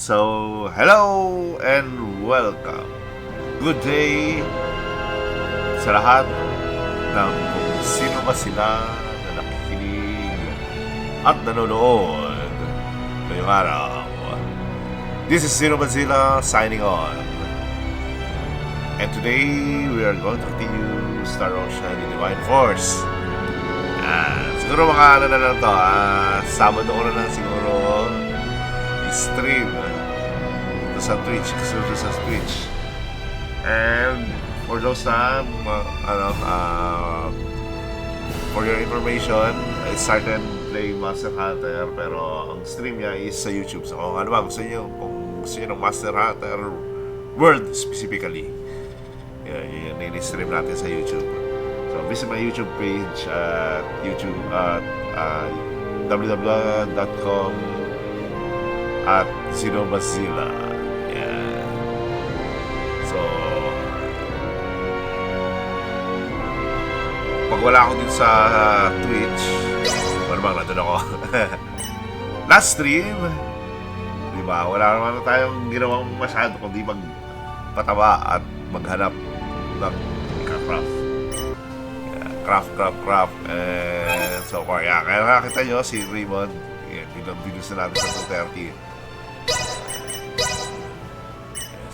So, hello and welcome. Good day sa lahat ng kung sino ba sila na nakikinig at nanonood ngayong araw. This is Sino ba sila signing on. And today, we are going to continue Star Ocean in Divine Force. Siguro mga ano na lang to, Sabado ko na lang siguro i-stream ito sa Twitch, kasunod sa Twitch. And for those na, for your information, I started playing Monster Hunter, pero ang stream niya is sa YouTube. So kung ano ba, kung gusto niyo ng Monster Hunter World specifically, yun stream natin sa YouTube. So visit my YouTube page at YouTube at www.com at Sinobazilla. Yeah. So pag wala ako din sa Twitch, ano bang nandun ako? Last stream, diba? Wala naman tayong ginawang masyado kundi magpatawa at maghanap ng craft. Craft. And so far, kaya nakakita nyo si Raymond. Ilang videos na natin sa 230.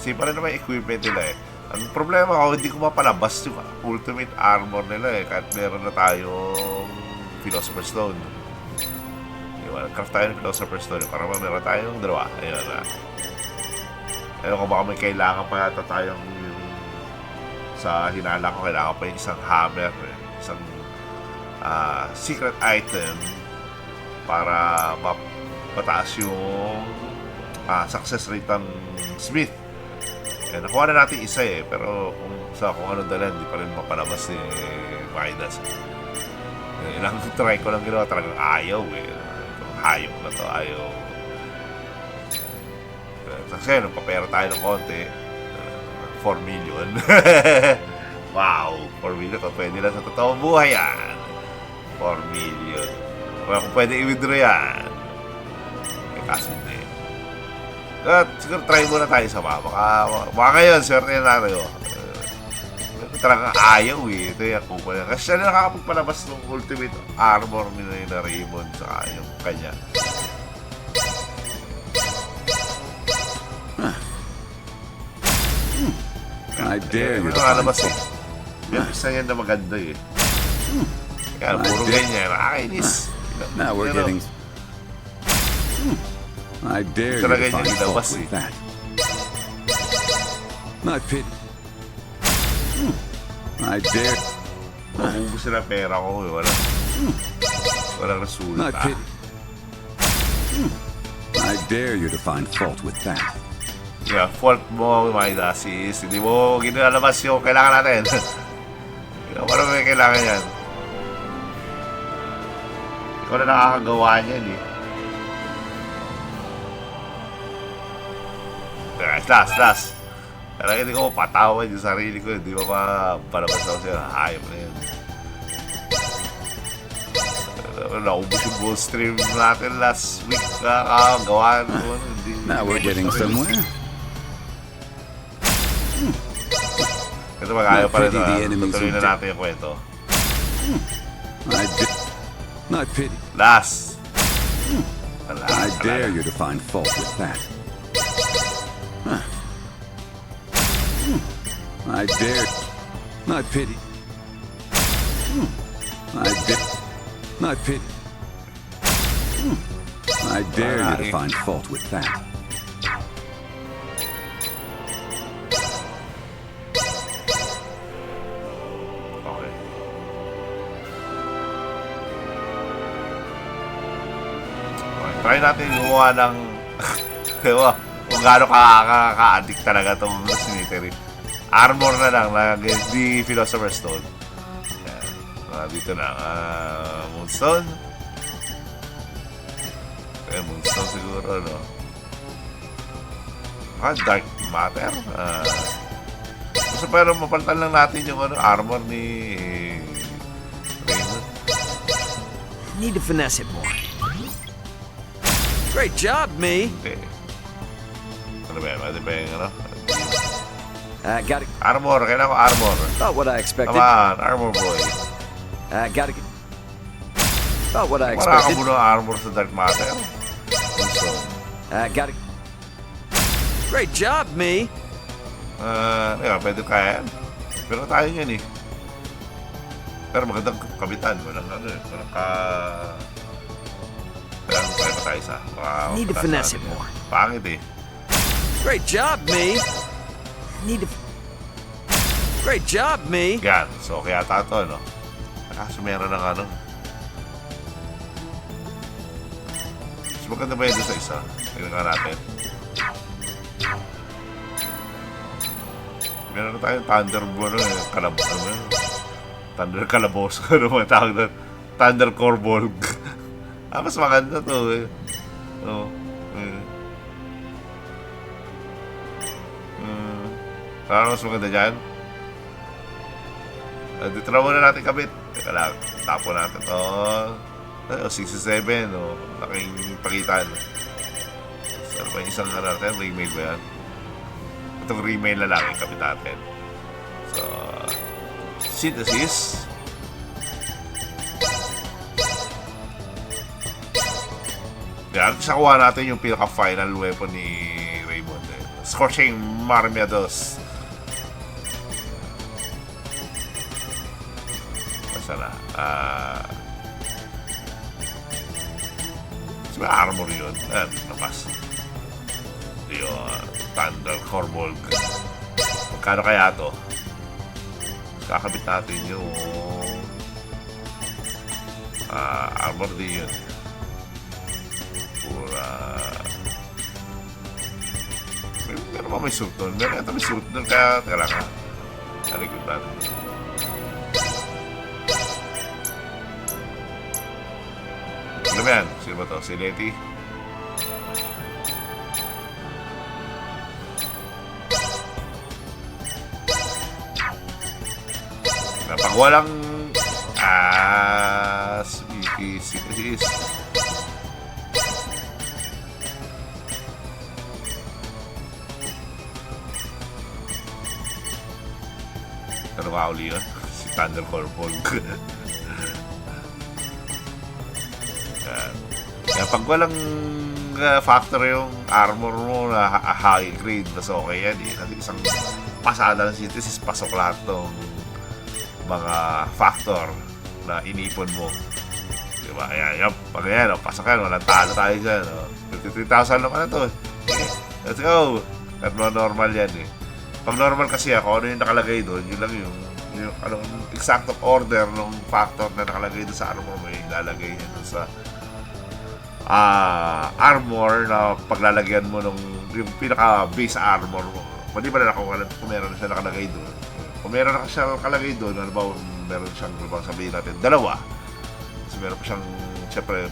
Same pa rin naman equipment nila eh. Ang problema ko, hindi ko mapalabas yung ultimate armor nila eh. Kahit meron na tayong Philosopher's Stone. Diba? Craft tayo ng Philosopher's Stone. Para meron tayong dalawa. Ayun na. Ayun ko baka may kailangan pa yata tayong sa hinala ko, kailangan pa yung isang hammer eh. Isang secret item para mapataas yung success rate ng Smith. Nakuha na natin isa eh, pero kung ano dala, hindi pa rin mapalabas ni Midas. Ilang try ko lang ginawa, talagang ayaw eh. Itong hayop na to, ayaw. Kasi nagpapera tayo ng konti, 4 million. Wow, 4 million to, pwede lang sa totoong buhay yan. 4 million. Kaya kung pwede i-withdraw yan, kaso hindi. At siguro try muna tayo sa baka ngayon, swerte na tayo. Talagang ayaw eh. Ito yung kukuha. Kasi siya na nakakapagpalabas ng ultimate armor na Raymond saka yung kanya. I dare you to find fault. Yan, isa yan na maganda eh. Kaya puro ganyan, nakakainis. Now we're getting... I dare you to find fault with that. Not pity. I dare... Maubos na pera ko eh, walang resulta. Not pity. I dare you to find fault with that. Yeah, fault mo, Midas, is hindi mo ginalabas yung kailangan natin. Ano may kailangan yan? Ikaw na nakakagawa niyan eh. Last. Talaga hindi ko mapatawad yung sarili ko. Hindi mo pa palabas ako sa'yo. Hayop na yan. Naubos yung bull stream natin last week. Kakagawa ko. Now we're getting somewhere. Ito mag-ayaw pa rin na tutuloy na natin yung kwento. Not pity. Last. I dare you to find fault with that. I dare. Not pity. Not pity. I dare you to find fault with that. Try natin gumawa ng kung gaano ka-addict talaga itong cemetery. Armor na lang na di Philosopher's Stone. Yan. Dito na Moonstone. Moonstone siguro, no? Dark Matter. Basta pero mapalitan lang natin yung armor ni Raymond. Need to finesse it more. Great job, me. Okay. Ano ba yan? Ano ba yung ano? Gotta. Armor. Kailangan ko armor. About what I expected. Come on, armor boy. Gotta get. About what I Maraka expected. mo ng armor sa Dark Matter. So, Gotta. Great job, me. pwede kaya yan. Pero tayo yan eh. Pero magandang kabitan. Walang ano eh. Walang Kailangan tayo pa tayo isa. Need to finesse it more. Pangit eh. Great job, me. Need to. Great job, me. Yan. So, kaya tato, no? Kaso meron ng ano. Mas maganda ba yun doon sa isa? Tingnan nga natin. Meron na tayong Thunder Ball, Thunder Kalabos, ano mga tawag doon? Thunder Core Ball. Mas maganda to eh. Oo. Parang mas maganda dyan. Dito na muna natin kabit. Teka lang, tapo natin to. 67, laking pakitan. Saan pa yung isang natin? Remail ba yan? Itong remail na lang yung kabit natin. So, synthesis. Yan, sakuha natin yung pinaka-final weapon ni Raymond. Scorching Marmiados. Basta na. Sabi armor yun. Napas. Yung Thunder Corbolg. Magkano kaya to? Kakabit natin yung armor din yun. Pura. Meron ba may suit doon? Meron ito may suit doon. Kaya kailangan. Naligod natin. Ano ba yan? Sino ba to? Si Leti? Pag walang sikis. Ano ka uli yun? Si Thunder Corporal. Kaya pag walang factor yung armor mo na high grade, mas okay yan eh. Kasi isang pasada ng synthesis, pasok lahat ng mga factor na inipon mo. Diba? Ayan, pag yan, pasok yan, walang talo tayo dyan. 53,000 lang ano to. Okay, let's go. Pero normal yan eh. Pag normal kasi ako, ano yung nakalagay doon, yun lang yung anong exact order ng factor na nakalagay doon sa armor mo, yung lalagay niya doon sa armor na paglalagyan mo nung yung pinaka base armor mo. Hindi ba na kung meron na siya nakalagay doon. Kung meron na siya nakalagay doon, ano ba, meron siyang, sabihin natin, dalawa. So meron pa siyang, syempre,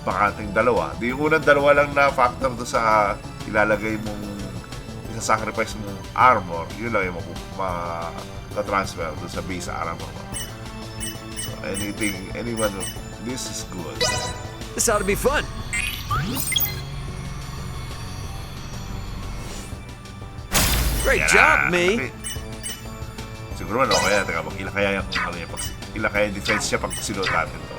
bakanting dalawa. Di yung unang dalawa lang na factor doon sa ilalagay mong sacrifice mong armor, yun lang yung ma-transfer doon sa base armor mo. So anyone, this is good. This ought to be fun. Great job, me. Siguro man okay. Teka, ilan kaya yung ilan kaya yung defense siya pag sinuot natin to.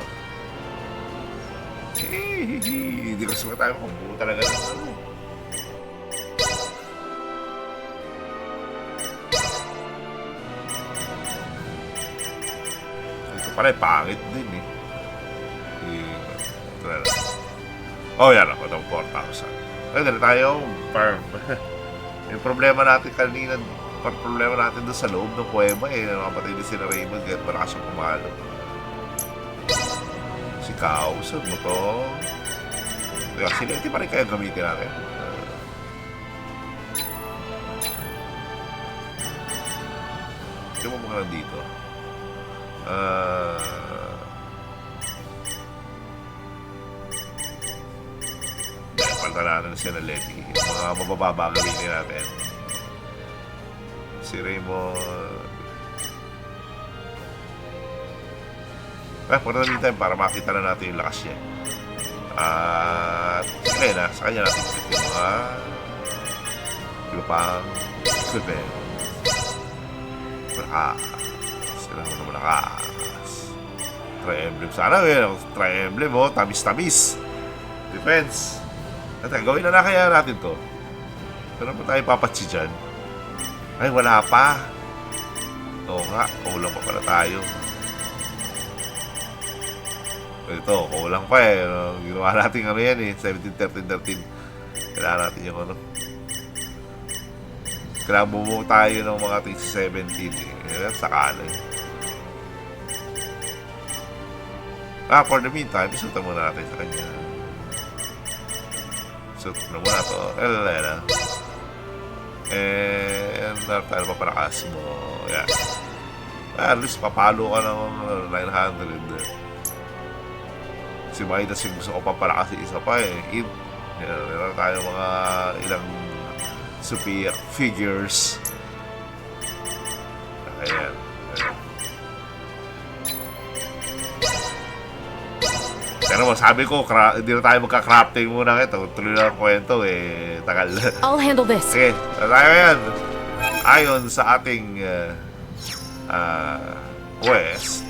Hindi ko sumat tayo kung buo talaga. Ito pala pangit din eh. Ito na lang. Oh yan ako, itong 4,000. Ay, dali tayo farm. Yung problema natin kanina, problema natin doon sa loob ng kuweba eh. Nakapatay din sila Raymond, kahit malakas yung pumalo. Si Kausap mo to. Kaya silenti pa rin kaya gamitin natin. Ito mo mga nandito. Palta natin si Leti. Mga mabababa gamitin natin. Si Raymond. Pagka na time para makita na natin yung lakas niya. At sige na, sa kanya natin yung mga pang equipment. Malakas. Kailangan mo na malakas. Tri-emblem sana. Tri-emblem, oh. Tamis-tamis. Defense. At gawin na kaya natin to. Pero pa tayo papatsi dyan? Ay, wala pa. Oo nga, kulang pa pala tayo. Ito, kulang pa eh. Ginawa natin ano yan eh. 17, 13, 13. Kailangan natin yung ano. Kailangan bumuo tayo ng mga 17 eh. Sakala eh. For the meantime, isuta muna natin sa kanya. Suit na muna to. Elena. And tayo papalakas mo. Yan. At least papalo ka ng 900. Si Midas yung gusto ko papalakas isa pa eh. Meron tayo mga ilang superior figures. Ayan. Pero sabi ko, hindi na tayo magka-crafting muna ito. Tuloy na ang kwento eh. Tagal. I'll handle this. Okay, tayo yan. Ayon sa ating quest.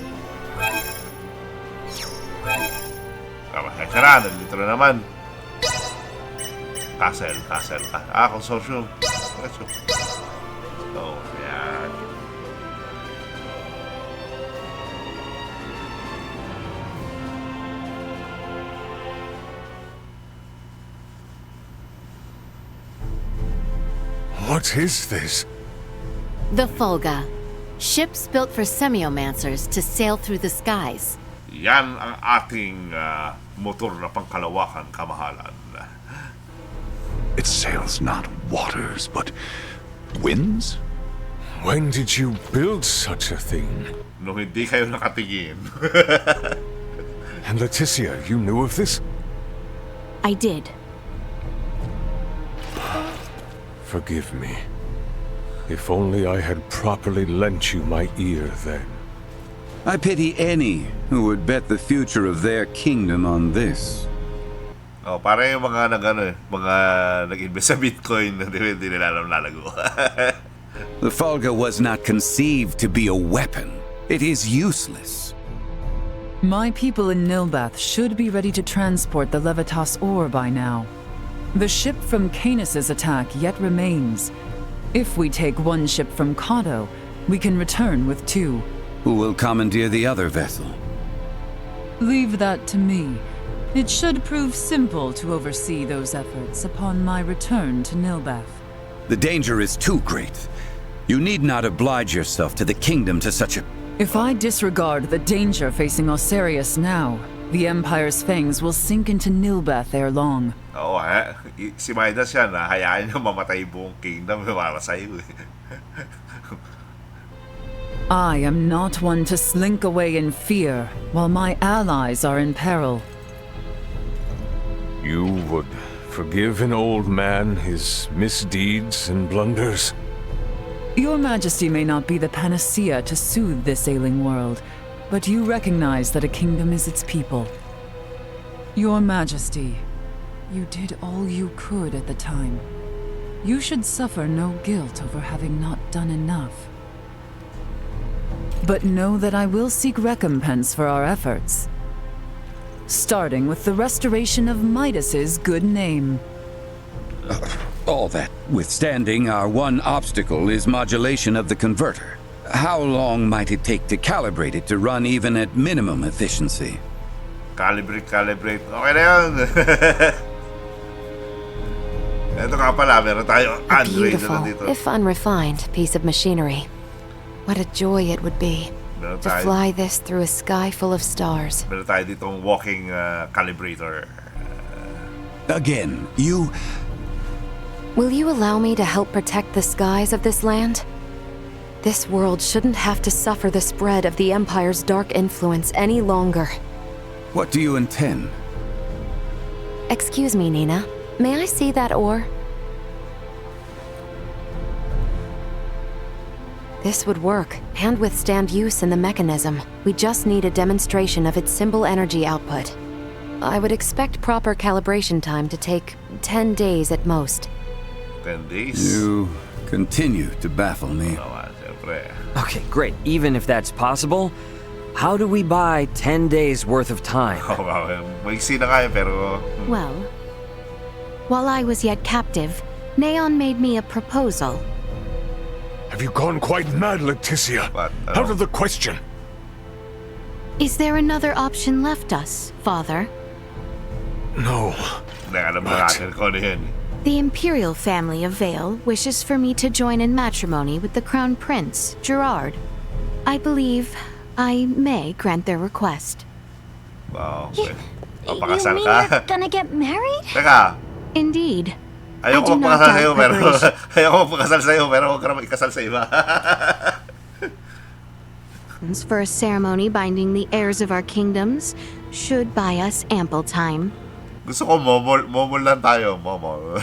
Kasi na, nandito na naman. Castle. Consortium. So, yan. What is this? The Fulga. Ships built for semiomancers to sail through the skies. Yan ang ating motor na pangkalawakan kamahalan. It sails not waters, but winds? When did you build such a thing? Nung hindi kayo nakatingin. And Laeticia, you knew of this? I did. Forgive me. If only I had properly lent you my ear then. I pity any who would bet the future of their kingdom on this. Oh, para yung mga mga nag-invest sa Bitcoin na hindi nila alam lalago. The Fulga was not conceived to be a weapon. It is useless. My people in Nilbath should be ready to transport the Levitas ore by now. The ship from Canis's attack yet remains. If we take one ship from Kato, we can return with 2. Who will commandeer the other vessel? Leave that to me. It should prove simple to oversee those efforts upon my return to Nilbath. The danger is too great. You need not oblige yourself to the kingdom to such a... If I disregard the danger facing Osirius now, the Empire's fangs will sink into Nilbath ere long. Oo, si Midas yan, hayaan niya mamatay buong kingdom para sa'yo. I am not one to slink away in fear while my allies are in peril. You would forgive an old man his misdeeds and blunders? Your Majesty may not be the panacea to soothe this ailing world, but you recognize that a kingdom is its people. Your Majesty, you did all you could at the time. You should suffer no guilt over having not done enough. But know that I will seek recompense for our efforts. Starting with the restoration of Midas's good name. All that withstanding, our one obstacle is modulation of the converter. How long might it take to calibrate it to run even at minimum efficiency? Calibrate. Okay na yun. Ito nga pala, meron tayo A Andre na beautiful, nandito. if unrefined, piece of machinery. What a joy it would be Meron to tayo, fly this through a sky full of stars. meron tayo ditong walking calibrator. Again, you... Will you allow me to help protect the skies of this land? This world shouldn't have to suffer the spread of the Empire's dark influence any longer. What do you intend? Excuse me, Nina. May I see that ore? This would work, and withstand use in the mechanism. We just need a demonstration of its symbol energy output. I would expect proper calibration time to take 10 days at most. 10 days. You continue to baffle me. Naman, siyempre. Okay, great. Even if that's possible, how do we buy 10 days worth of time? Oh, wow. Maiksi na nga yun, pero... Well, while I was yet captive, Neon made me a proposal. Have you gone quite mad, Laeticia? What? Out of the question. Is there another option left us, Father? No. Hindi, alam na natin kung ano yun. The imperial family of Vale wishes for me to join in matrimony with the Crown Prince, Gerard. I believe I may grant their request. Wow. You Papakasal mean ka? you're gonna get married? Teka, Indeed. ayoko I do not magpakasal doubt sa'yo, pero... preparation. ayoko magpakasal sa'yo, pero huwag ka naman ikasal sa iba. For a ceremony binding the heirs of our kingdoms should buy us ample time. Gusto ko momol lang tayo, momol.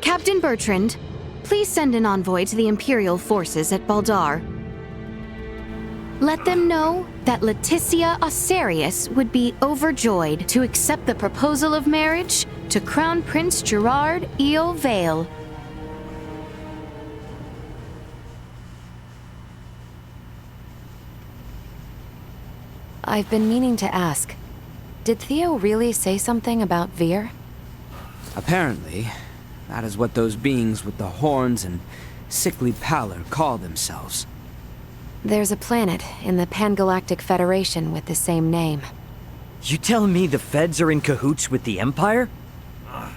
Captain Bertrand, please send an envoy to the Imperial forces at Baldar. Let them know that Laeticia Osarius would be overjoyed to accept the proposal of marriage to Crown Prince Gerard Eel Vale. I've been meaning to ask. Did Theo really say something about Veer? Apparently, that is what those beings with the horns and sickly pallor call themselves. There's a planet in the Pangalactic Federation with the same name. You telling me the feds are in cahoots with the Empire?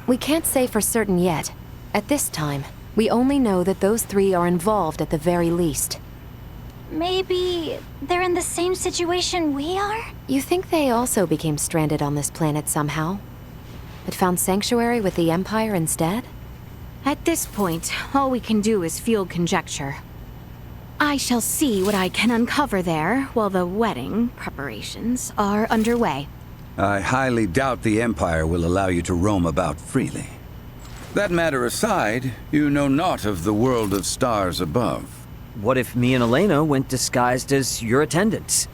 We can't say for certain yet. At this time, we only know that those three are involved at the very least. Maybe they're in the same situation we are? You think they also became stranded on this planet somehow? But found sanctuary with the Empire instead? At this point, all we can do is field conjecture. I shall see what I can uncover there while the wedding preparations are underway. I highly doubt the Empire will allow you to roam about freely. That matter aside, you know naught of the world of stars above. What if me and Elena went disguised as your attendants?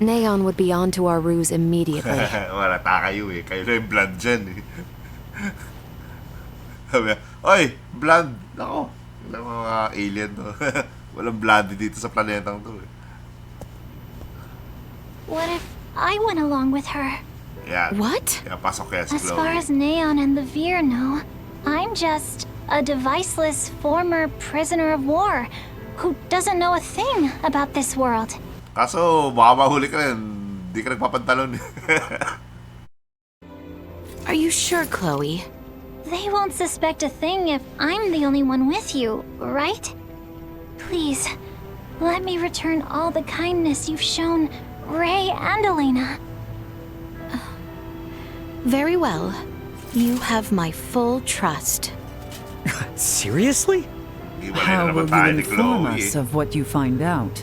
Neon would be onto our ruse immediately. Wala ta kayo eh. Kayo na yung blood dyan eh. Sabi niya, oy, blood! Ako, ilang mga alien to. Walang blood dito sa planetang to eh. What if I went along with her? Yan. What? Kaya pasok kaya si As far Chloe. as Neon and the Veer know, I'm just a deviceless former prisoner of war who doesn't know a thing about this world. Kaso, baka mahuli ka rin. Di ka nagpapantalon. Are you sure, Chloe? They won't suspect a thing if I'm the only one with you, right? Please, let me return all the kindness you've shown Ray and Elena. Very well. You have my full trust. Seriously? Iwalay na How naman will tayo you ni inform Chloe us eh. of what you find out?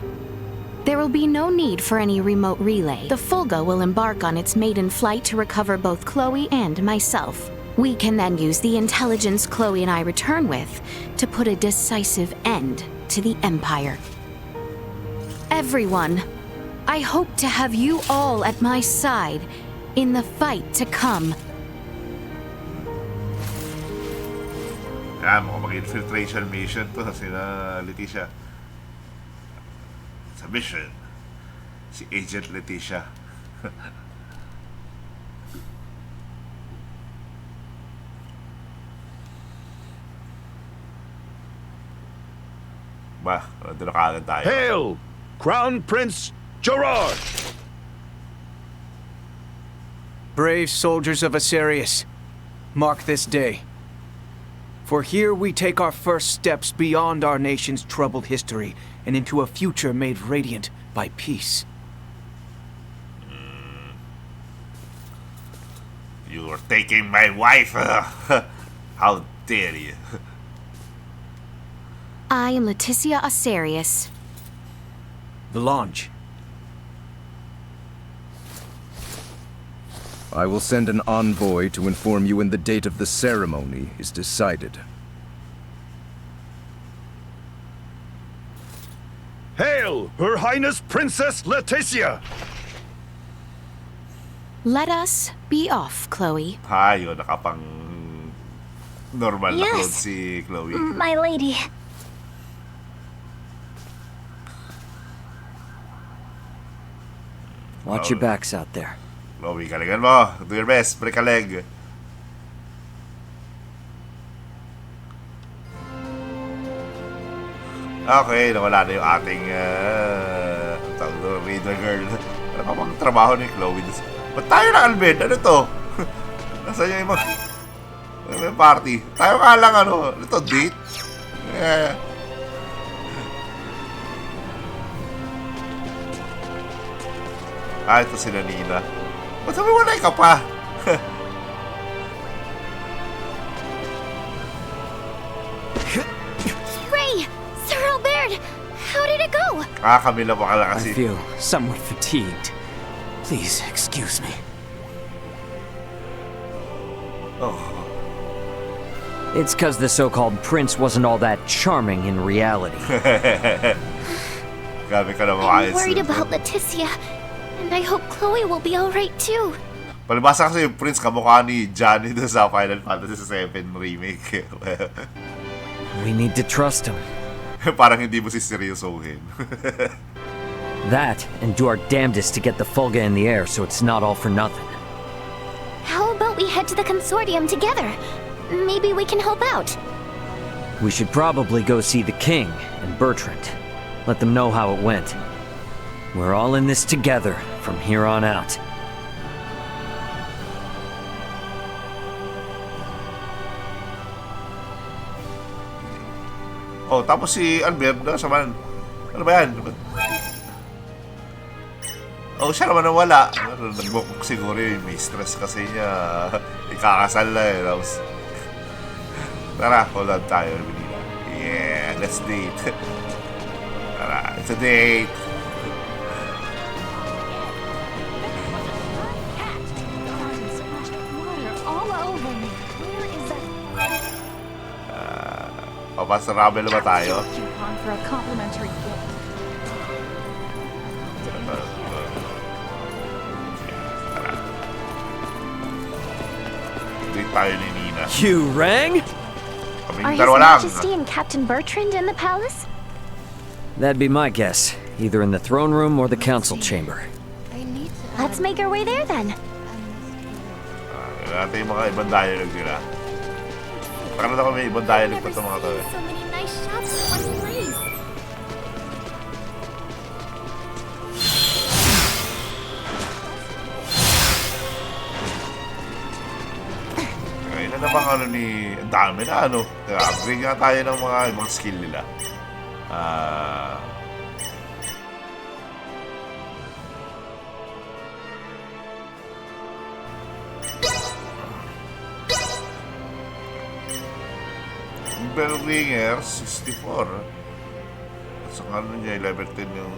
There will be no need for any remote relay. The Fulga will embark on its maiden flight to recover both Chloe and myself. We can then use the intelligence Chloe and I return with to put a decisive end to the Empire. Everyone, I hope to have you all at my side in the fight to come. Yan, mukhang mag-infiltration mission to sila Laeticia. Sa mission, si Agent Laeticia. Ba, nandun na kaagad tayo. Hail, Crown Prince Gerard! Brave soldiers of Asarius, mark this day. For here we take our first steps beyond our nation's troubled history and into a future made radiant by peace. You're taking my wife! How dare you? I am Laeticia Osarius. The launch. I will send an envoy to inform you when the date of the ceremony is decided. Hail, Her Highness Princess Laeticia! Let us be off, Chloe. Tayo, nakapang Normal na clothes Yes, si Chloe. my lady. Watch your backs out there. Chloe, galingan mo. Do your best. Break a leg. Okay, nawala na yung ating reader girl. Ano pa bang trabaho ni Chloe? Ba't tayo na, Alvin? Ano to? Nasaan yung ibang party? Tayo nga lang, ano? Ito, date? Yeah. Ito sila Nina. Ba't sabi wala ka pa? Ray! Sir Albert! How did it go? Kami na bakala I kasi. feel somewhat fatigued. Please excuse me. Oh. It's because the so-called prince wasn't all that charming in reality. Grabe ka na I'm worried about Laeticia, and I hope Chloe will be alright too. Palibasa kasi yung Prince kamukha ni Johnny doon sa Final Fantasy VII Remake. We need to trust him. Parang hindi mo siseryosohin. That, and do our damnedest to get the Fulga in the air so it's not all for nothing. How about we head to the consortium together? Maybe we can help out. We should probably go see the king and Bertrand. Let them know how it went. We're all in this together from here on out. Oh, tapos si Albert, samahan. Ano ba yan? Oh, siya naman nawala. Nagbukok siguro yung mistress kasi niya. Ikakasal na eh. Tapos, tara, hold on tayo. Yeah, let's date. Tara, it's a date. Papasarabel ba tayo? For a complimentary gift. Date tayo ni Nina. You rang? Kaming Are His dalawa lang. Majesty and Captain Bertrand in the palace? That'd be my guess. Either in the throne room or the council chamber. Let's make our way there then. Natin yung mga ibang dialogue nila. Parang na may ibang dialogue pa ito mga to eh. So many nice shots in one place. Kailan na bang ano ni... Ang dami na ano. Upgrade nga tayo ng mga ibang skill nila. Bellringer 64. At sa ano niya, level 10 yung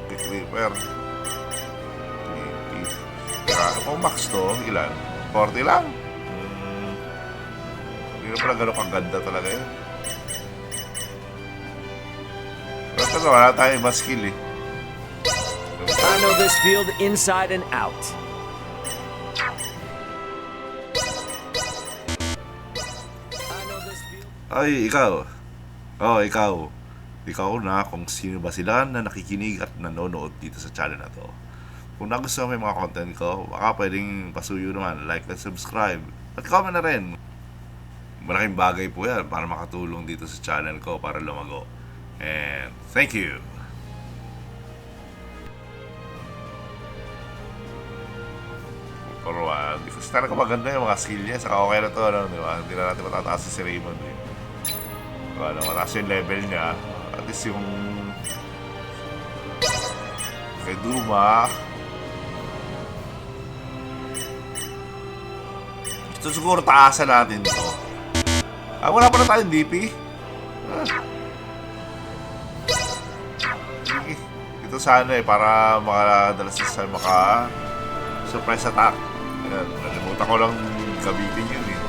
Kick Reaper. 20. Kaya kung max to, ilan? 40 lang? Hindi na pala gano'ng kaganda talaga yun. Pero ito, wala tayo ibang skill eh. I know this field inside and out. Ay, ikaw. Oh, ikaw. Ikaw na kung sino ba sila na nakikinig at nanonood dito sa channel na to. Kung nagustuhan mo yung mga content ko, baka pwedeng pasuyo naman, like and subscribe. At comment na rin. Malaking bagay po yan para makatulong dito sa channel ko para lumago. And thank you! Pero hindi kasi talaga maganda yung mga skill niya. Saka okay na to, ano, di ba? Hindi na natin matataas si Raymond. Eh. Ano, mataas yung level niya. At least yung kay Duma. Ito siguro taasan natin to. Wala pa na tayong DP. Ito sana eh, para makadalas sa surprise attack. Ayan, nalimutan ko lang gamitin yun eh.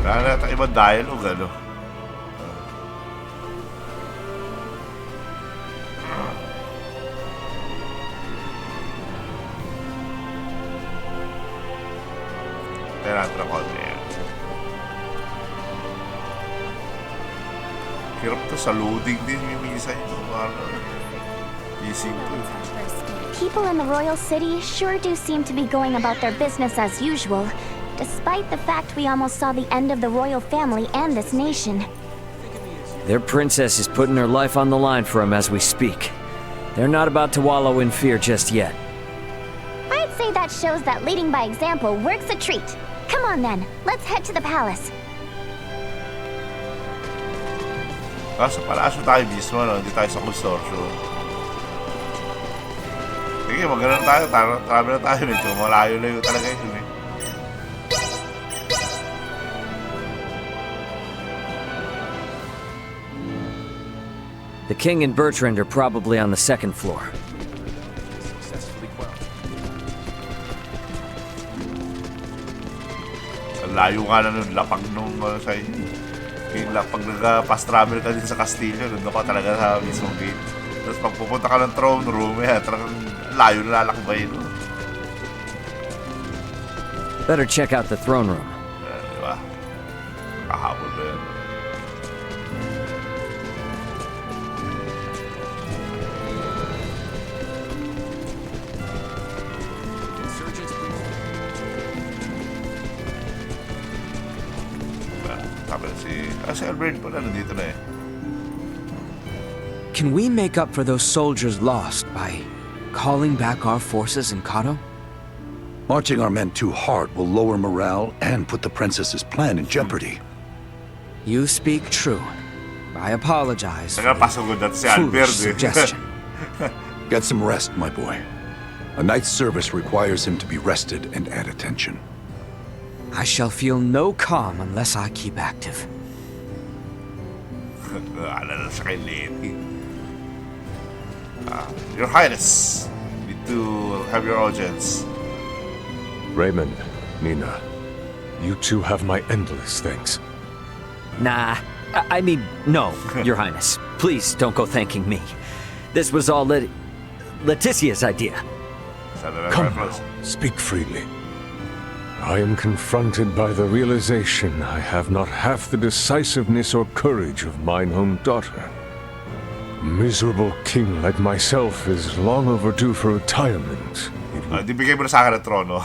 Wala na natin ibang dialogue, ano? Kaya natin ang konti yan. Hirap to sa loading din yung minsan yung ising ko. People in the royal city sure do seem to be going about their business as usual, despite the fact we almost saw the end of the royal family and this nation. Their princess is putting her life on the line for him as we speak. They're not about to wallow in fear just yet. I'd say that shows that leading by example works a treat. Come on then, let's head to the palace. Sa palasyo tayo mismo, no? Hindi tayo sa consortium. Sige, maganda na tayo. Travel na tayo. Medyo malayo-layo talaga yun eh. The king and Bertrand are probably on the second floor. Layo nga na nun. Lapag nung sa pag nag-fast travel ka din sa Castillo, doon ka talaga sa mismong gate. Tapos pag pupunta ka ng throne room, talagang layo na lalakbay, no? Better check out the throne room. Diba? Kahabol ba yan? Si Albert pala nandito na eh. Can we make up for those soldiers lost by calling back our forces in Kato? Marching our men too hard will lower morale and put the princess's plan in jeopardy. You speak true. I apologize for the foolish suggestion. Get some rest, my boy. A night's service requires him to be rested and at attention. I shall feel no calm unless I keep active. Your Highness, need to have your audience. Raymond, Nina, you two have my endless thanks. Nah, I mean, no, Your Highness. Please don't go thanking me. This was all Laeticia's idea. Come now, speak freely. I am confronted by the realization I have not half the decisiveness or courage of mine own daughter. A miserable king like myself is long overdue for retirement. Di bigay mo na sa akin ang trono.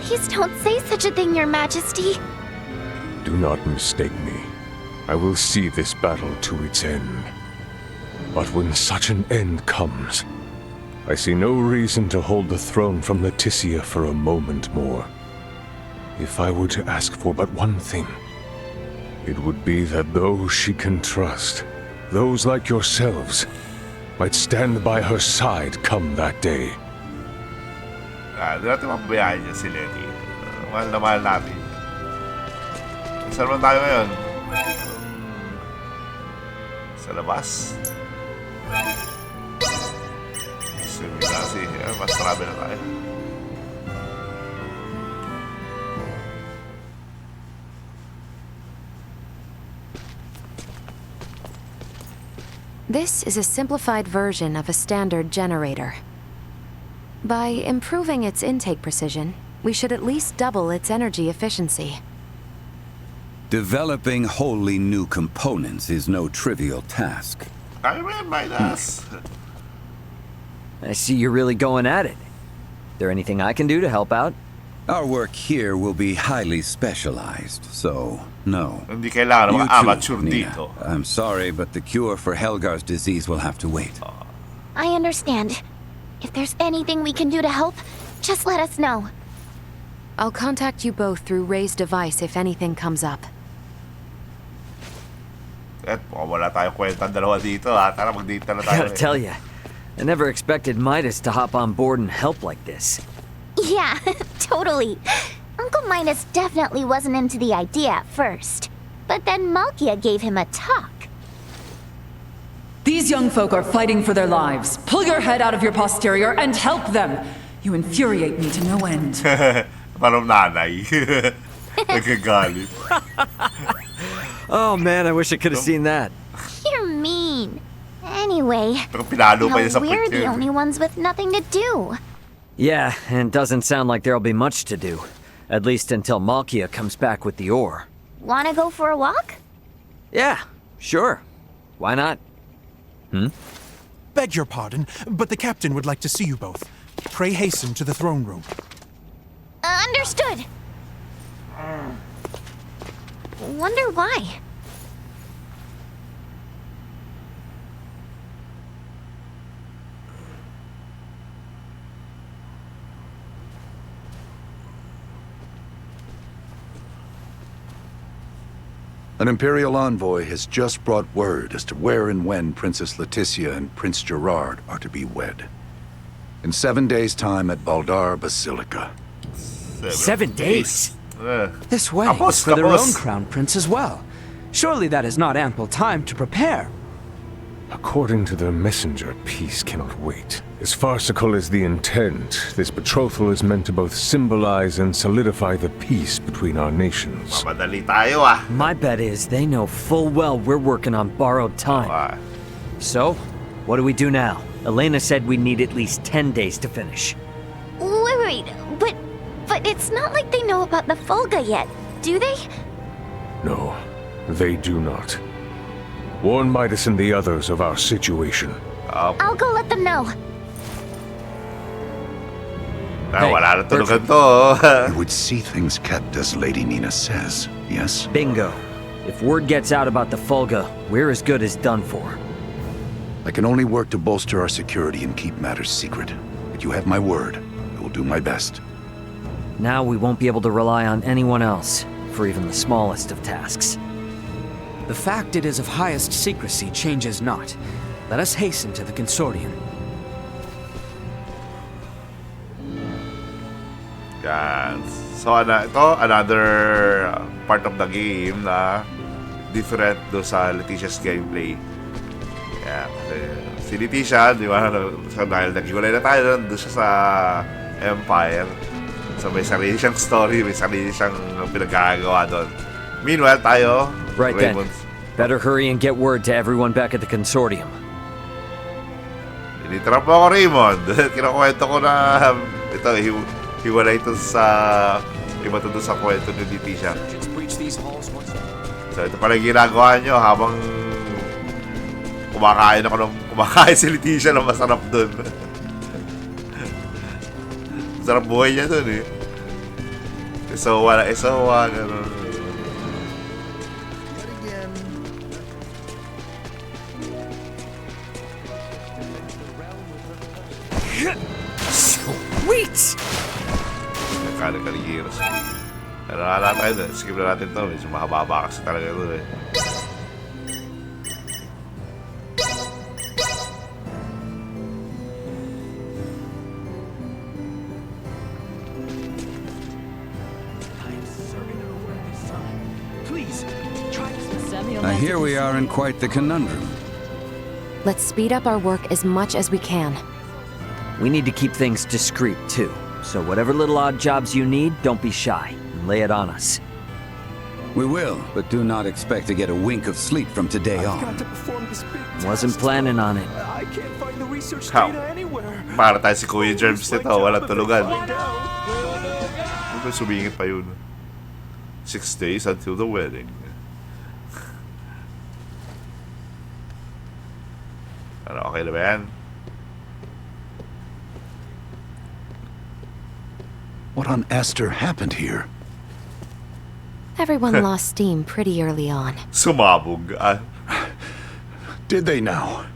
Please don't say such a thing, Your Majesty. Do not mistake me. I will see this battle to its end. But when such an end comes, I see no reason to hold the throne from Laeticia for a moment more. If I were to ask for but one thing, it would be that those she can trust, those like yourselves, might stand by her side come that day. Hindi natin mapabayaan niya si Letty. Mahal na mahal natin. Saan naman tayo ngayon? Sa labas? Mas travel na tayo. This is a simplified version of a standard generator. By improving its intake precision, we should at least double its energy efficiency. Developing wholly new components is no trivial task. I ran my ass. I see you're really going at it. There anything I can do to help out? Our work here will be highly specialized, so no. Hindi kailangan ng mga amateur dito. I'm sorry, but the cure for Helgar's disease will have to wait. I understand. If there's anything we can do to help, just let us know. I'll contact you both through Ray's device if anything comes up. Wala tayong kwenta dalawa dito, ha? Tara, mag-date na tayo. I gotta tell ya, I never expected Midas to hop on board and help like this. Yeah, totally. Uncle Midas definitely wasn't into the idea at first. But then Malkia gave him a talk. These young folk are fighting for their lives. Pull your head out of your posterior and help them. You infuriate me to no end. Parang nanay. Nagagalit. Oh man, I wish I could have seen that. You're mean. Anyway, Pero pinalo pa now niya sa we're the picture. only ones with nothing to do. Yeah, and it doesn't sound like there'll be much to do. At least until Malkia comes back with the ore. Wanna go for a walk? Yeah, sure. Why not? Beg your pardon, but the captain would like to see you both. Pray hasten to the throne room. Understood. Wonder why. An Imperial envoy has just brought word as to where and when Princess Laeticia and Prince Gerard are to be wed. In 7 days' time at Baldar Basilica. 7 days? This wedding is for their own crown prince as well. Surely that is not ample time to prepare. According to the messenger, peace cannot wait. As farcical as the intent, this betrothal is meant to both symbolize and solidify the peace between our nations. Mamadali tayo ah. My bet is they know full well we're working on borrowed time. So, what do we do now? Elena said we need at least 10 days to finish. Wait, but it's not like they know about the Fulga yet, do they? No, they do not. Warn Midas and the others of our situation. I'll go let them know. Wala na tulugan to. You would see things kept as Lady Nina says, yes? Bingo. If word gets out about the Fulga, we're as good as done for. I can only work to bolster our security and keep matters secret. But you have my word. I will do my best. Now we won't be able to rely on anyone else for even the smallest of tasks. The fact it is of highest secrecy changes not. Let us hasten to the consortium. Yan. So, ito, another part of the game na different do sa Leticia's gameplay. Yan. Si Laeticia, di ba, dahil naghiwalay na tayo doon siya sa Empire. So, may sarili siyang story, may sarili siyang pinagkagawa doon. Meanwhile, tayo, Right Raymond. then. Better hurry and get word to everyone back at the consortium. Initrap mo ako, Raymond. Kinakwento ko na ito, hiwalay ito sa iba ito sa kwento ni Laeticia. So ito pala ginagawa nyo habang kumakain si Laeticia na masarap dun. Sarap buhay niya dun eh. Isawa, gano'n. Sweet! Nagkaligiros. Ano na tayo doon? Skip na natin ito. Medyo mahaba kasi talaga ito eh. Now here we are in quite the conundrum. Let's speed up our work as much as we can. We need to keep things discreet, too. So whatever little odd jobs you need, don't be shy. And lay it on us. We will, but do not expect to get a wink of sleep from today on. Wasn't planning on it. I can't find the research How? data anywhere. Para tayo si Kuya Germs nito. Walang tulugan. Ano sumingit pa yun? 6 days until the wedding. Ano, okay na ba yan? What on Esther happened here? Everyone lost steam pretty early on. Sumabog. Did they now?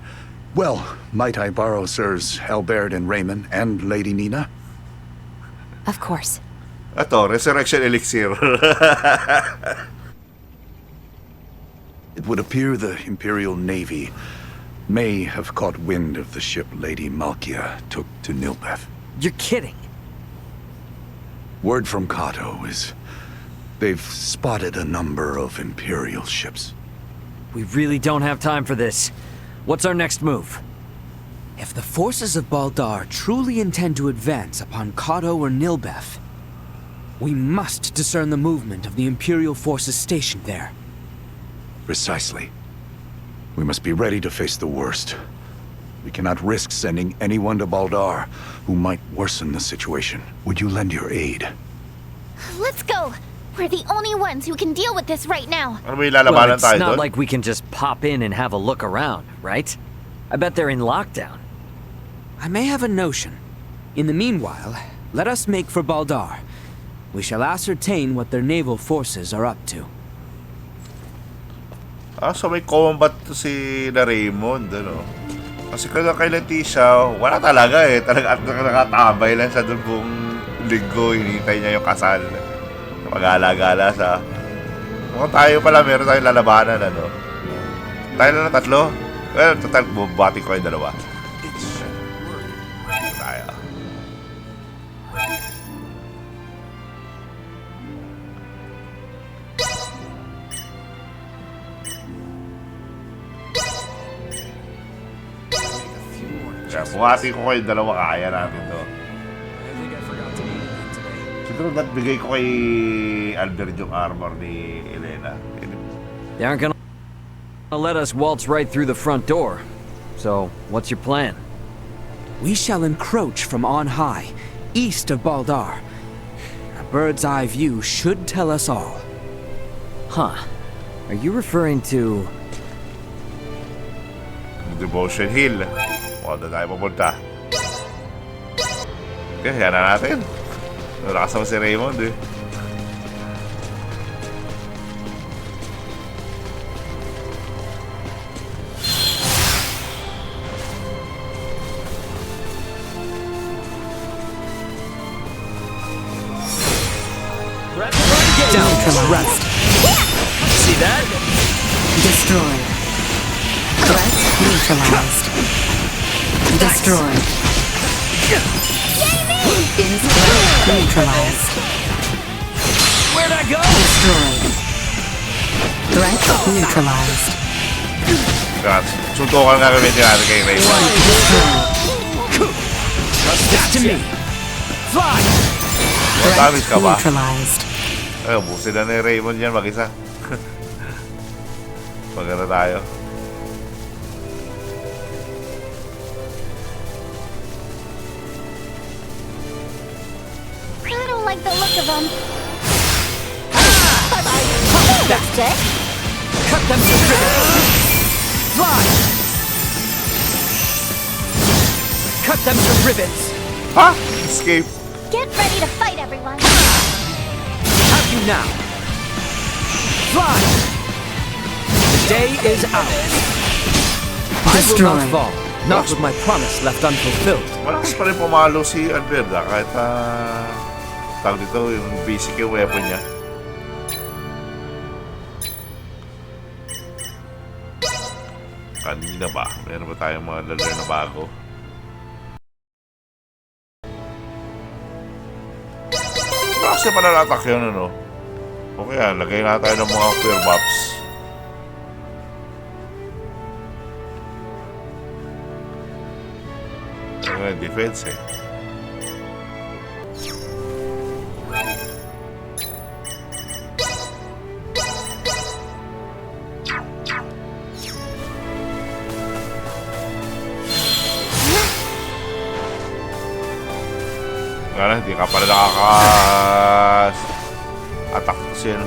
Well, might I borrow Sirs Albert and Raymond and Lady Nina? Of course. Ito, Resurrection Elixir. It would appear the Imperial Navy may have caught wind of the ship Lady Malkia took to Nilbeth. You're kidding. Word from Kato is they've spotted a number of Imperial ships. We really don't have time for this. What's our next move? If the forces of Baldar truly intend to advance upon Kato or Nilbeth, We must discern the movement of the Imperial forces stationed there. Precisely. We must be ready to face the worst. We cannot risk sending anyone to Baldar who might worsen the situation. Would you lend your aid? Let's go! We're the only ones who can deal with this right now. Ano may Well, lalabanan it's tayo not doon? like we can just pop in and have a look around, right? I bet they're in lockdown. I may have a notion. In the meanwhile, let us make for Baldar. We shall ascertain what their naval forces are up to. So may combat to si na Raymond, ano? Kasi kay Laeticia, wala talaga eh. Talaga nakatabay lang siya doon buong linggo. Hinihintay niya yung kasal. Pag-alagala sa... Mukhang tayo pala, meron tayong lalabanan, ano? Tayo na ng tatlo? Well, total, bubati ko yung dalawa. Tayo. Kaya buhati ko yung dalawa, kaya natin to. Siguro nagbigay ko kay Albert yung armor ni Elena. They aren't gonna let us waltz right through the front door. So, what's your plan? We shall encroach from on high, east of Baldar. A bird's eye view should tell us all. Huh. Are you referring to... Devotion Hill. Huwag na tayo pupunta. Okay, yan na natin. Nakasama si Raymond eh. Neutralized. See that? Destroyed. Threat neutralized. Destroyed. Threat neutralized. Where'd I go? Destroyed. Threat neutralized. God, suntukan nga gamitin natin kay Raymond. Trust this to me. Fly! Matamis ka ba? Neutralized. Ay, ubusin na ni Raymond yan mag-isa. Maganda tayo. I don't like the look of them. That's it. Cut them to ribbons. Fly! Cut them to ribbons. Ha? Escape. Get ready to fight, everyone. Have you now? Fly! The day is ours. I will not fall, not with my promise left unfulfilled. Malakas pa rin pumalo si Alberta kahit tawag dito yung basic yung weapon niya. Kanina ba? Meron ba tayong mga lalaro na bago? Kasi panalatak yun, ano? Okay, lagay na tayo ng mga fear buffs. Defense eh. Nga hindi ka pala nakaka-attack siya.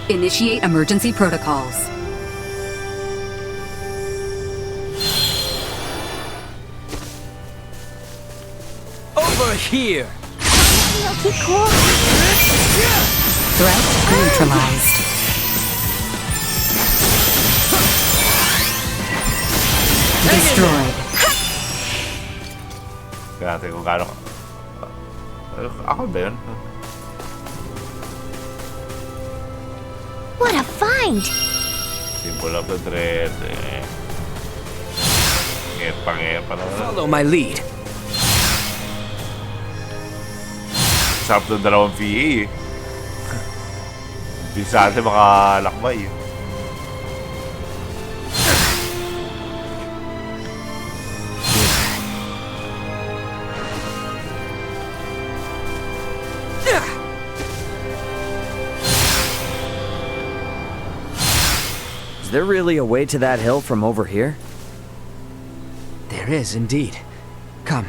Initiate emergency protocols. Over here! Keep cool. Threat neutralized. Destroyed. Kaya natin kung gaano... Ako ba yun? What a find! Symbol of the Dread. Ngepa naman. Follow my lead. Sarap ng dalawang VA eh. Bisa natin makalakbay. Is there really a way to that hill from over here? There is indeed. Come,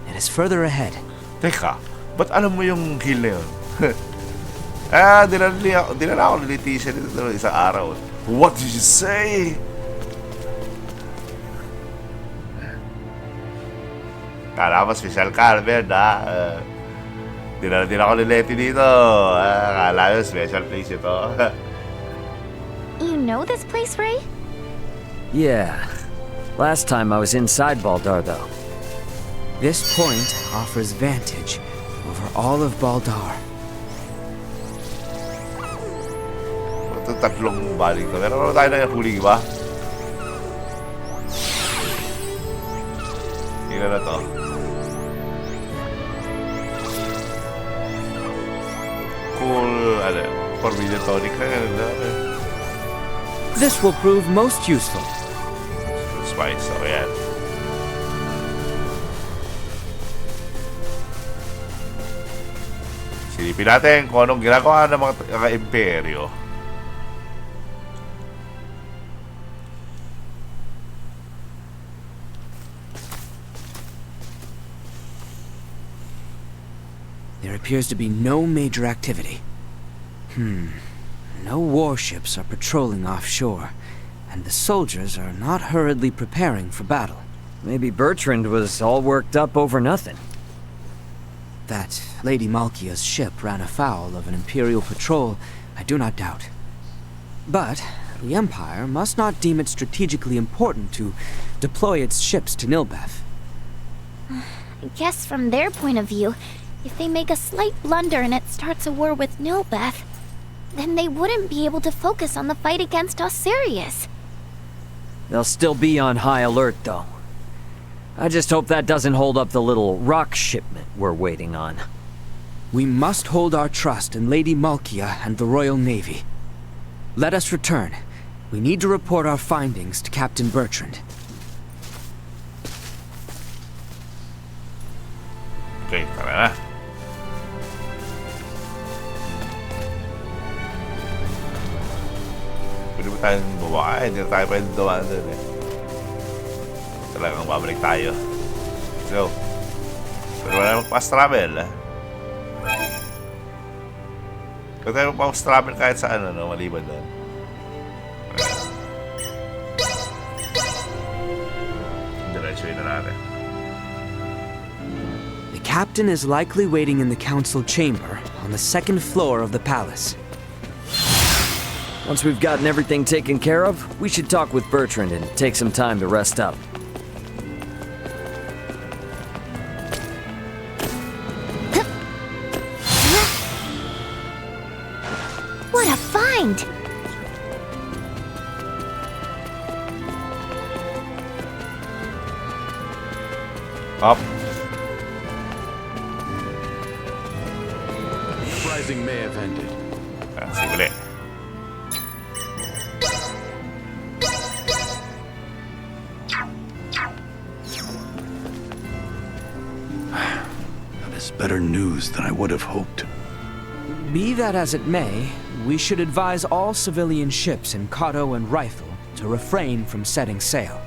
it is further ahead. Teka, ba't alam mo yung hill na yun? Dinala ako ni Laeticia dito isang araw. What did you say? Kala mo special ka, Raymond, ha? Dinala din ako ni Leti dito. Kala mo special place ito. You know this place, Ray? Yeah. Last time I was inside Baldar, though. This point offers vantage over all of Baldar. Ito tatlong balik to. Meron tayo na yung huli, ba? Tingnan na to. Cool, forbidden tonic na yan. This will prove most useful. Spice, so yan. Silipin natin kung anong ginagawa ng mga imperyo. There appears to be no major activity. No warships are patrolling offshore, and the soldiers are not hurriedly preparing for battle. Maybe Bertrand was all worked up over nothing. That Lady Malkia's ship ran afoul of an Imperial patrol, I do not doubt. But the Empire must not deem it strategically important to deploy its ships to Nilbeth. I guess from their point of view, if they make a slight blunder and it starts a war with Nilbeth, then they wouldn't be able to focus on the fight against Osirius. They'll still be on high alert, though. I just hope that doesn't hold up the little rock shipment we're waiting on. We must hold our trust in Lady Malkia and the Royal Navy. Let us return. We need to report our findings to Captain Bertrand. Okay, tara na. Pwede ba tayong bumaka? Hindi na tayo pwede dumaan doon eh. Talagang babalik tayo. Let's go. Pwede ba na mag-fast travel? Pwede tayo mag-fast travel kahit saan, maliban doon. Diretsuin na natin. The captain is likely waiting in the council chamber on the second floor of the palace. Once we've gotten everything taken care of, we should talk with Bertrand and take some time to rest up. What a find! Up. Uprising may have ended. Simple. That is better news than I would have hoped. Be that as it may, we should advise all civilian ships in Kato and Rifle to refrain from setting sail.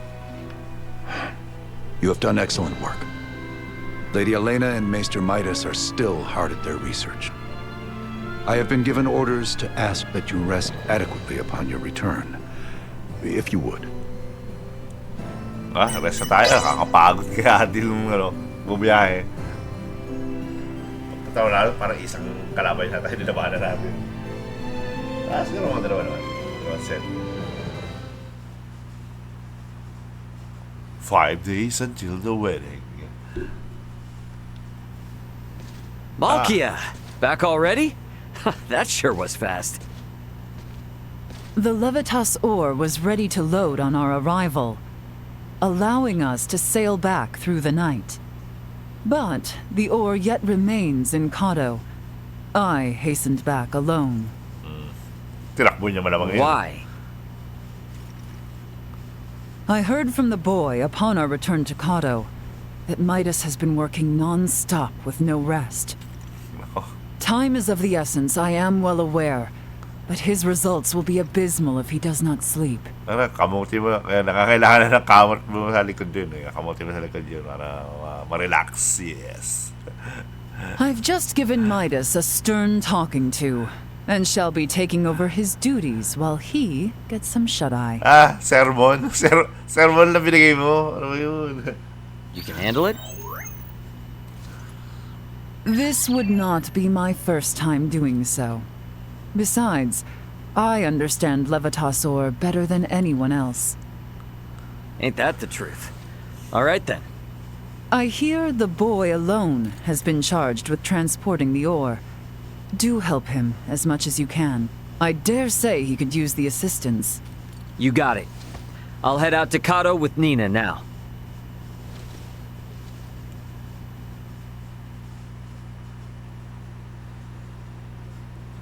You have done excellent work. Lady Elena and Maester Midas are still hard at their research. I have been given orders to ask that you rest adequately upon your return, if you would. Rest na tayo. Kakapagod kaya din bumiyahe. Pagkatawa na parang isang kalabay na tayo nilabanan natin. Siguro mga dalawa naman. Dalawang set. 5 days until the wedding. Malkia! Back already? That sure was fast. The Levitas ore was ready to load on our arrival, allowing us to sail back through the night. But the ore yet remains in Kato. I hastened back alone. Tinakbo niya malamang yun. Why? I heard from the boy upon our return to Kato that Midas has been working non-stop with no rest. Time is of the essence, I am well aware, but his results will be abysmal if he does not sleep. Kamuti mo, kaya nakakailangan na ng kamot mo sa likod dun. Kamuti mo sa likod yun para ma-relax, yes. I've just given Midas a stern talking to, and shall be taking over his duties while he gets some shut-eye. Sermon? Sermon na binigay mo? Ano ba yun? You can handle it? This would not be my first time doing so. Besides, I understand Levitas ore better than anyone else. Ain't that the truth? All right then. I hear the boy alone has been charged with transporting the ore. Do help him as much as you can. I dare say he could use the assistance. You got it. I'll head out to Kato with Nina now.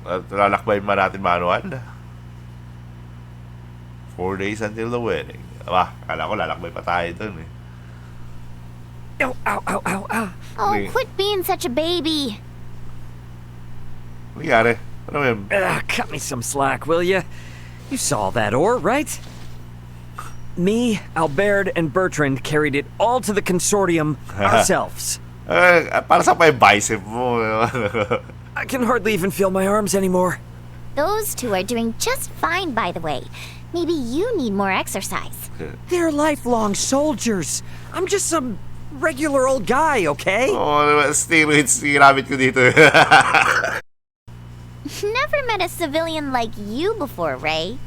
Lalakbay ba natin manual? 4 days until the wedding. Kala ko lalakbay pa tayo dun eh. Ow, ow, ow, ow, ow. Oh, quit being such a baby. Ano nangyari? Ano yun? Cut me some slack, will ya? You saw that ore, right? Me, Albert, and Bertrand carried it all to the consortium ourselves. Para sa pa yung bicep mo. I can hardly even feel my arms anymore. Those two are doing just fine, by the way. Maybe you need more exercise. They're lifelong soldiers. I'm just some regular old guy, okay? Steroids ginamit ko dito. Never met a civilian like you before, Ray.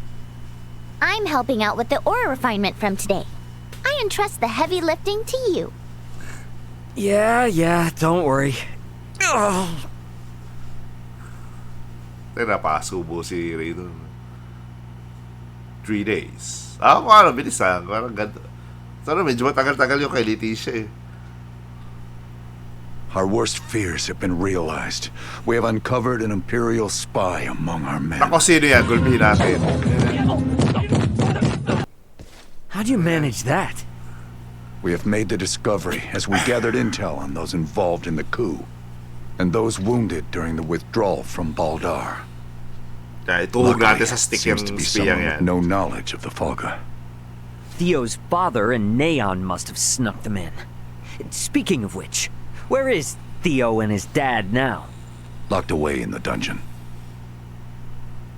I'm helping out with the ore refinement from today. I entrust the heavy lifting to you. Yeah, don't worry. Ugh. Napasubo si Ray dun. 3 days. Ano, bilis parang ganda. Sana medyo matagal-tagal yung kay Laeticia eh. Our worst fears have been realized. We have uncovered an Imperial spy among our men. Ako, sino yan? Gulpihin natin. How do you manage that? We have made the discovery as we gathered intel on those involved in the coup and those wounded during the withdrawal from Baldar. Luckily, seems to be someone with no knowledge of the Fulga. Theo's father and Neon must have snuck them in. Speaking of which, where is Theo and his dad now? Locked away in the dungeon.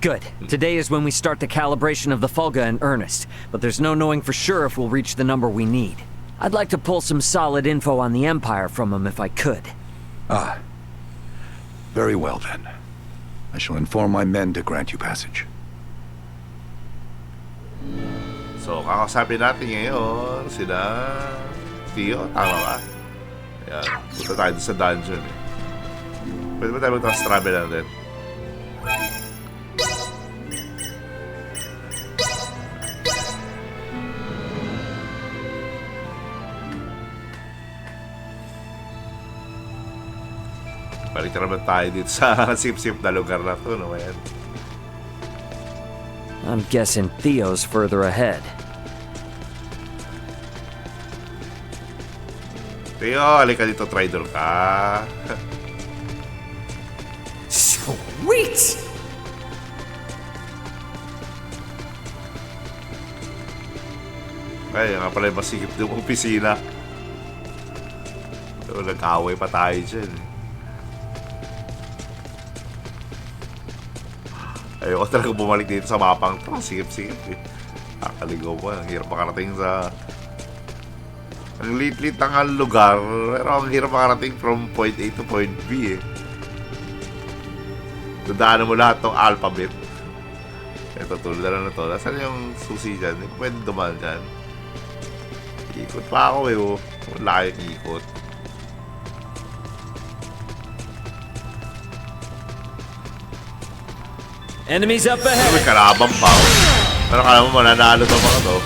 Good. Today is when we start the calibration of the Fulga in earnest, but there's no knowing for sure if we'll reach the number we need. I'd like to pull some solid info on the Empire from him if I could. Very well then. I shall inform my men to grant you passage. So, kakasapin natin ngayon sila Theo, tama ba? Ayan, punta tayo sa dungeon eh. Pwede ba tayo mag-fast travel natin? Balik na naman tayo dito sa sip-sip na lugar na to, no? Ayan. I'm guessing Theo's further ahead. Theo, halika dito, trader ka. Sweet! Ay, nga pala yung masikip ng opisina. So, nag-away pa tayo dyan. Ayoko talaga bumalik dito sa mapang to. Sikip-sikip eh. Nakaligaw pa. Ang hirap makarating sa... Ang lit-lit ang lugar. Pero ang hirap makarating from point A to point B eh. Dadaanan mo lahat ng alphabet. Ito, tulad na to. Nasaan yung susi dyan? Hindi pwede dumaan dyan. Ikot pa ako eh oh. Wala yung ikot. Enemies up May ahead. karabang pa. Ano kala mo mananalo sa mga to?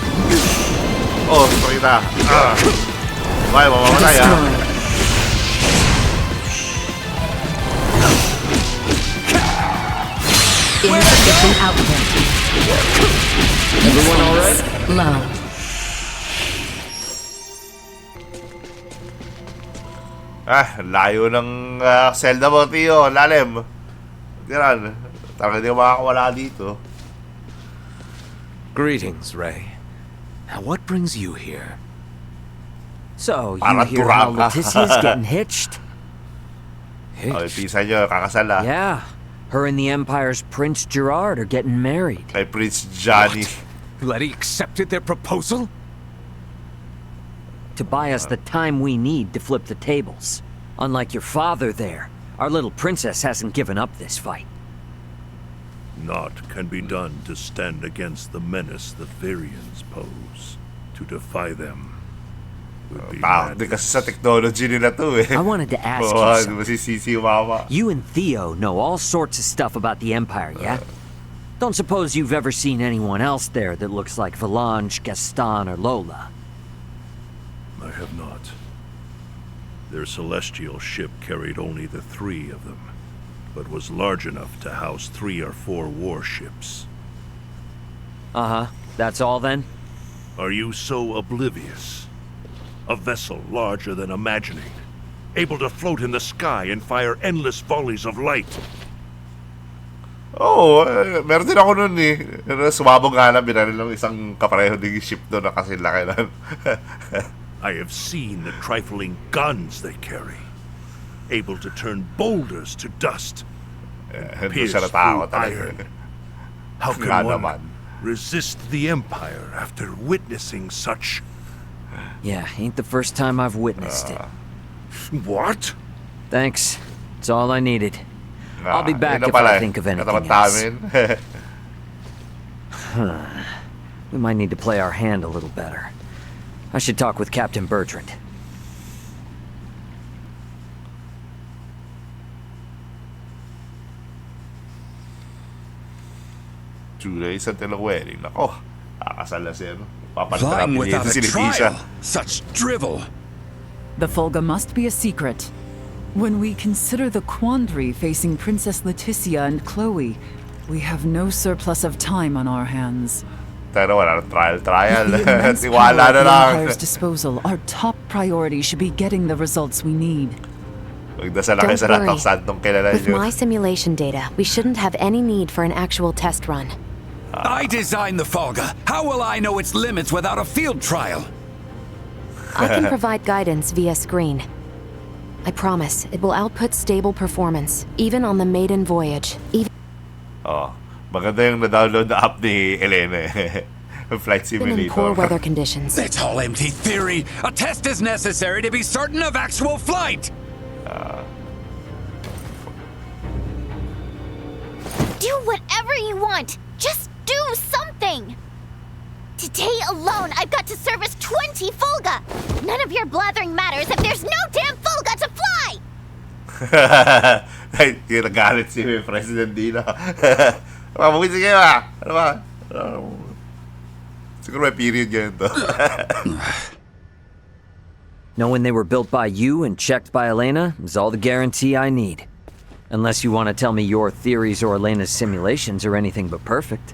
Oh, gusto kita. Okay, mamamatay ah. Insufficient output. Everyone alright? Low. Layo ng Zelda mo, Tio. Lalim. Tiran. Talaga di makakawala dito. Greetings, Ray. Now what brings you here? So, you Parang hear how turang ka. Laeticia's getting hitched? Okay, pisa nyo, kakasal ah. Yeah. Her and the Empire's Prince Gerard are getting married. Kay Prince Johnny. Letty accepted their proposal? To buy us the time we need to flip the tables. Unlike your father there, our little princess hasn't given up this fight. Naught can be done to stand against the menace the Varians pose. To defy them would be Di kasi sa technology nila to eh. I wanted to ask you Di something. ba si Sisi Mama? You and Theo know all sorts of stuff about the Empire, yeah? Don't suppose you've ever seen anyone else there that looks like Valange, Gaston, or Lola? I have not. Their celestial ship carried only the 3 of them, but was large enough to house 3 or 4 warships. Uh-huh. That's all then? Are you so oblivious? A vessel larger than imagining, able to float in the sky and fire endless volleys of light. Meron din ako nun eh. Sumabog nga lang, binaril lang isang kapareho ding ship doon na kasi laki nun. I have seen the trifling guns they carry, able to turn boulders to dust. Hindi siya natakot talaga. How can Nga one naman. resist the Empire after witnessing such... Yeah, ain't the first time I've witnessed it. What? Thanks. It's all I needed. I'll be back yun na if pala I eh. think of anything Katapat else. namin. We might need to play our hand a little better. I should talk with Captain Bertrand. July sa wedding. Nako, kakasal na siya. Flying without si a Laeticia. trial. Such drivel. The Fulga must be a secret. When we consider the quandary facing Princess Laeticia and Chloe, we have no surplus of time on our hands. Pero wala na trial. With the immense power Tiwala at na the lang. Empire's disposal, our top priority should be getting the results we need. Magdasal na kayo Don't sa lahat ng worry. santong kilala With nyo. my simulation data, we shouldn't have any need for an actual test run. I designed the Fulga. How will I know its limits without a field trial? I can provide guidance via screen. I promise, it will output stable performance, even on the maiden voyage. Maganda yung na-download na app ni Elena eh. Flight Even in poor Simulator. weather conditions. It's all empty theory. A test is necessary to be certain of actual flight. Do whatever you want. Just do something. Today alone, I've got to service 20 Fulga. None of your blathering matters if there's no damn Fulga to fly. Ay, nagalit si President Dino. Mabuhay sige ba? Ano ba? Siguro may period ganito. Knowing they were built by you and checked by Elena is all the guarantee I need. Unless you want to tell me your theories or Elena's simulations are anything but perfect.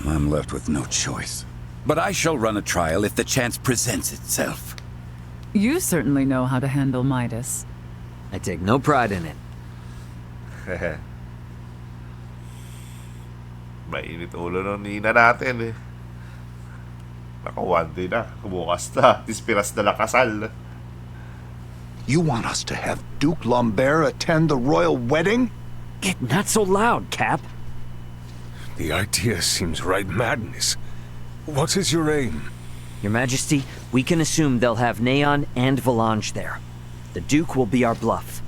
I'm left with no choice. But I shall run a trial if the chance presents itself. You certainly know how to handle Midas. I take no pride in it. Mainit ulo ng nina natin eh. Naka one day na. Bukas na. Dispiras na lang kasal. You want us to have Duke Lambert attend the royal wedding? Not so loud, Cap. The idea seems right madness. What is your aim? Your Majesty, we can assume they'll have Neon and Valange there. The Duke will be our bluff.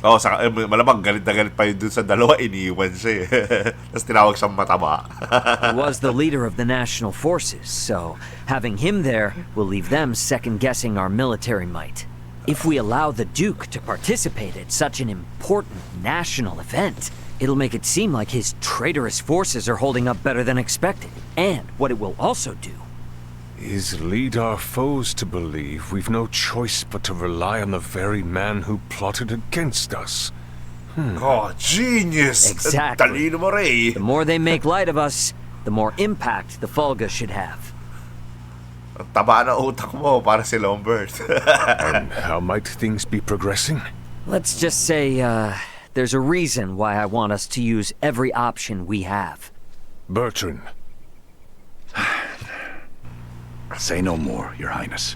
Oh, saka malamang galit na galit pa yun dun sa dalawa, iniwan siya eh. Tapos tinawag siyang mataba. He was the leader of the national forces, so having him there will leave them second-guessing our military might. If we allow the Duke to participate at such an important national event, It'll make it seem like his traitorous forces are holding up better than expected. And what it will also do is lead our foes to believe we've no choice but to rely on the very man who plotted against us. Oh, genius! Exactly. Talino mo, Ray. The more they make light of us, the more impact the Fulga should have. Ang taba na utak mo para si Lombert. And how might things be progressing? Let's just say, there's a reason why I want us to use every option we have. Bertrand. Say no more, Your Highness.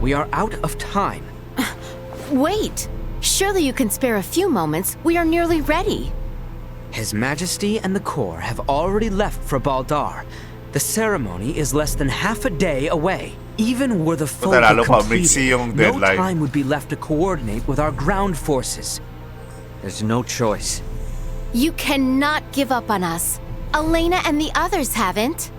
We are out of time. Wait! Surely you can spare a few moments. We are nearly ready. His Majesty and the Corps have already left for Baldar. The ceremony is less than half a day away. Even were the Fulga completed, no time would be left to coordinate with our ground forces. There's no choice. You cannot give up on us. Elena and the others haven't.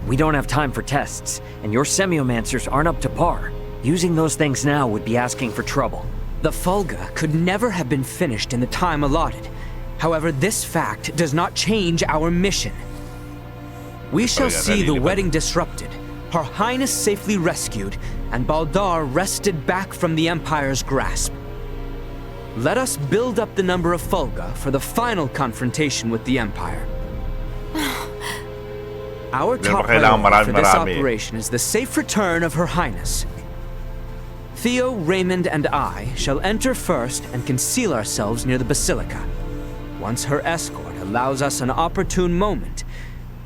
We don't have time for tests, and your semiomancers aren't up to par. Using those things now would be asking for trouble. The Fulga could never have been finished in the time allotted. However, this fact does not change our mission. We shall see the wedding disrupted, Her Highness safely rescued, and Baldar wrested back from the Empire's grasp. Let us build up the number of Fulga for the final confrontation with the Empire. Our top priority for this operation is the safe return of Her Highness. Theo, Raymond, and I shall enter first and conceal ourselves near the Basilica. Once her escort allows us an opportune moment,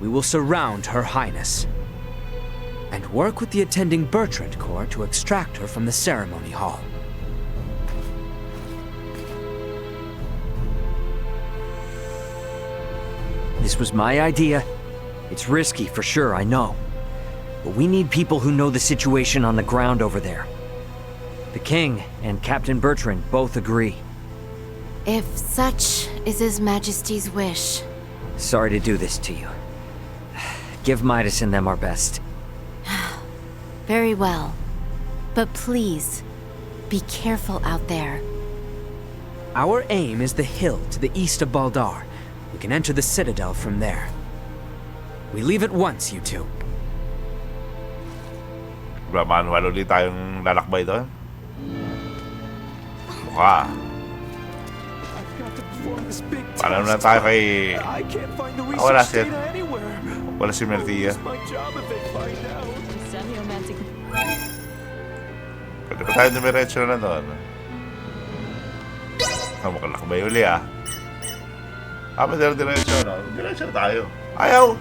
we will surround Her Highness and work with the attending Bertrand Corps to extract her from the ceremony hall. This was my idea. It's risky for sure, I know. But we need people who know the situation on the ground over there. The King and Captain Bertrand both agree. If such is His Majesty's wish. Sorry to do this to you. Give Midas and them our best. Very well. But please, be careful out there. Our aim is the hill to the east of Baldar. We can enter the Citadel from there. We leave at once, you two. Manual ulit tayong lalakbay doon. Mukha. Paano na tayo kay... wala si... wala si Laeticia. Pwede pa tayo dumiretso na doon. Makalakbay uli ah. Pwede na diretso na. Diretso na tayo. Ayaw!